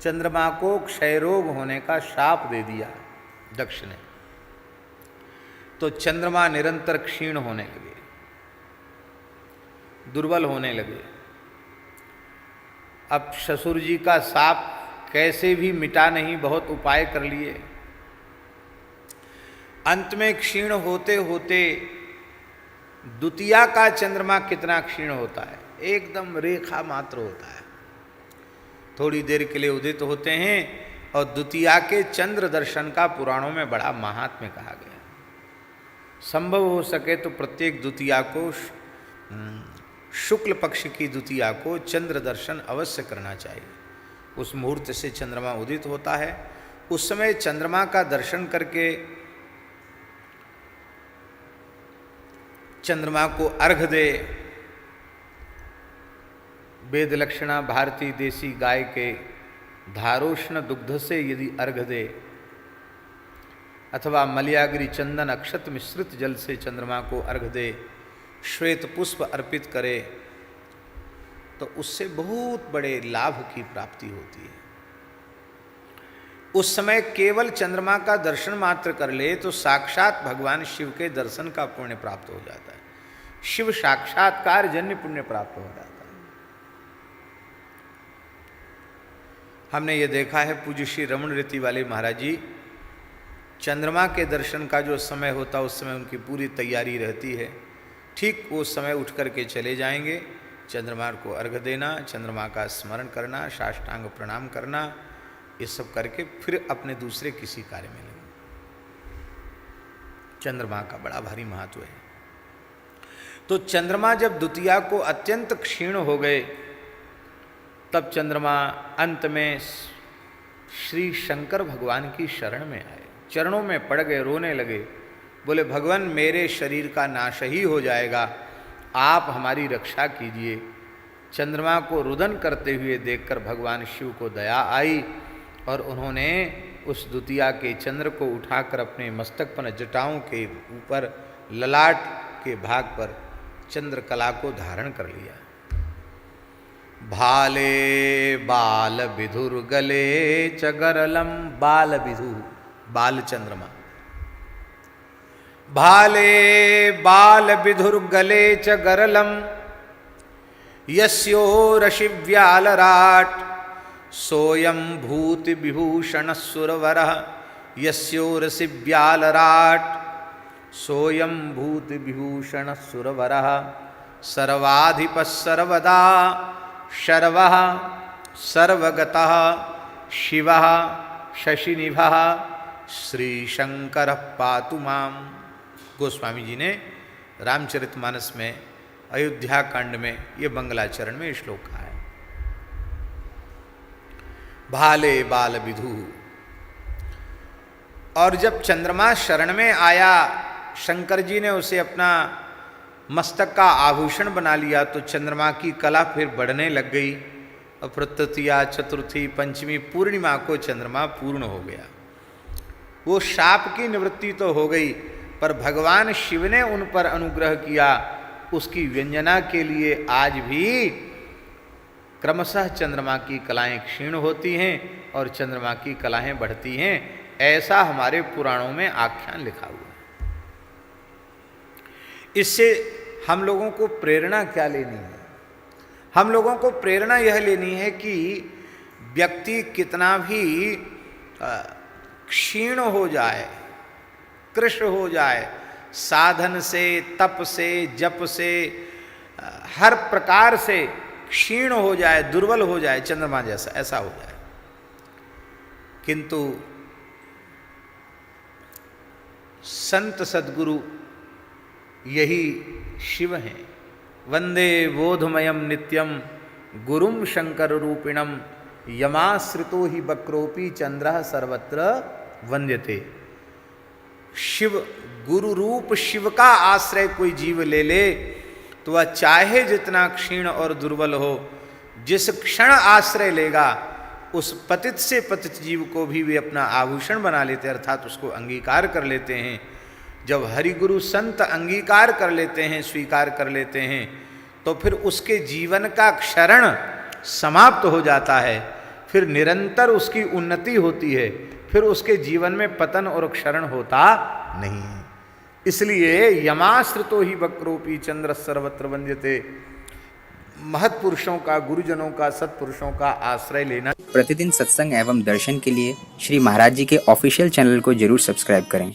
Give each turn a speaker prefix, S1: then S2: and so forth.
S1: चंद्रमा को क्षय रोग होने का शाप दे दिया दक्ष ने। तो चंद्रमा निरंतर क्षीण होने लगे, दुर्बल होने लगे। अब ससुर जी का शाप कैसे भी मिटा नहीं, बहुत उपाय कर लिए। अंत में क्षीण होते होते द्वितीया का चंद्रमा कितना क्षीण होता है, एकदम रेखा मात्र होता है, थोड़ी देर के लिए उदित होते हैं। और द्वितीया के चंद्र दर्शन का पुराणों में बड़ा महात्म्य कहा गया। संभव हो सके तो प्रत्येक द्वितीया को, शुक्ल पक्ष की द्वितीया को चंद्र दर्शन अवश्य करना चाहिए। उस मुहूर्त से चंद्रमा उदित होता है, उस समय चंद्रमा का दर्शन करके चंद्रमा को अर्घ दे। वेद लक्षणा भारतीय देसी गाय के धारोष्ण दुग्ध से यदि अर्घ दे, अथवा मलयागिरी चंदन अक्षत मिश्रित जल से चंद्रमा को अर्घ दे, श्वेत पुष्प अर्पित करे, तो उससे बहुत बड़े लाभ की प्राप्ति होती है। उस समय केवल चंद्रमा का दर्शन मात्र कर ले तो साक्षात भगवान शिव के दर्शन का पुण्य प्राप्त हो जाता है। शिव साक्षात्कार जन्य पुण्य प्राप्त हो जाता है। हमने ये देखा है, पूज्य श्री रमण रीति वाले महाराज जी, चंद्रमा के दर्शन का जो समय होता है उस समय उनकी पूरी तैयारी रहती है। ठीक वो समय उठ करके चले जाएंगे, चंद्रमा को अर्घ देना, चंद्रमा का स्मरण करना, साष्टांग प्रणाम करना, ये सब करके फिर अपने दूसरे किसी कार्य में लगे। चंद्रमा का बड़ा भारी महत्व है। तो चंद्रमा जब द्वितीया को अत्यंत क्षीण हो गए, तब चंद्रमा अंत में श्री शंकर भगवान की शरण में आए, चरणों में पड़ गए, रोने लगे। बोले भगवान मेरे शरीर का नाश ही हो जाएगा, आप हमारी रक्षा कीजिए। चंद्रमा को रुदन करते हुए देखकर भगवान शिव को दया आई और उन्होंने उस द्वितीया के चंद्र को उठाकर अपने मस्तक पर जटाओं के ऊपर ललाट के भाग पर चंद्रकला को धारण कर लिया। भाले बाल विधुर गले चगरलम, बाल विधु बाल चंद्रमा, भाले बाल विधुर गले च गरलम, यस्यो रशिव्यालराट, सोयम भूति विभूषण सुरवरः, यस्यो रशिव्यालराट, सोयम भूति विभूषण सुरवरः, सर्वाधिपः सर्वदा शर्वः सर्वगतः शिवः शशिनिभः श्रीशंकर पातु माम। गोस्वामी जी ने रामचरितमानस में अयोध्या कांड में ये मंगलाचरण में श्लोक कहा है। भाले बाल विधु। और जब चंद्रमा शरण में आया, शंकर जी ने उसे अपना मस्तक का आभूषण बना लिया, तो चंद्रमा की कला फिर बढ़ने लग गई। और तृतीया, चतुर्थी, पंचमी, पूर्णिमा को चंद्रमा पूर्ण हो गया। वो शाप की निवृत्ति तो हो गई, पर भगवान शिव ने उन पर अनुग्रह किया। उसकी व्यंजना के लिए आज भी क्रमशः चंद्रमा की कलाएं क्षीण होती हैं और चंद्रमा की कलाएं बढ़ती हैं, ऐसा हमारे पुराणों में आख्यान लिखा हुआ है। इससे हम लोगों को प्रेरणा क्या लेनी है? हम लोगों को प्रेरणा यह लेनी है कि व्यक्ति कितना भी क्षीण हो जाए, कृष्ण हो जाए, साधन से, तप से, जप से, हर प्रकार से क्षीण हो जाए, दुर्बल हो जाए, चंद्रमा जैसा ऐसा हो जाए, किंतु संत सद्गुरु यही शिव हैं। वंदे बोधमयम नित्यम गुरुम शंकर रूपिणम, यमाश्रितो ही बक्रोपी चंद्र सर्वत्र वंद्यते। शिव गुरु रूप शिव का आश्रय कोई जीव ले ले तो वह चाहे जितना क्षीण और दुर्बल हो, जिस क्षण आश्रय लेगा उस पतित से पतित जीव को भी वे अपना आभूषण बना लेते, अर्थात उसको अंगीकार कर लेते हैं। जब हरिगुरु संत अंगीकार कर लेते हैं, स्वीकार कर लेते हैं, तो फिर उसके जीवन का क्षरण समाप्त हो जाता है। फिर निरंतर उसकी उन्नति होती है, फिर उसके जीवन में पतन और क्षरण होता नहीं है। इसलिए यमाश्रितो ही वक्रोपी चंद्र सर्वत्र वंद्यते, महत्पुरुषों का, गुरुजनों का, सत्पुरुषों का आश्रय लेना।
S2: प्रतिदिन सत्संग एवं दर्शन के लिए श्री महाराज जी के ऑफिशियल चैनल को जरूर सब्सक्राइब करें।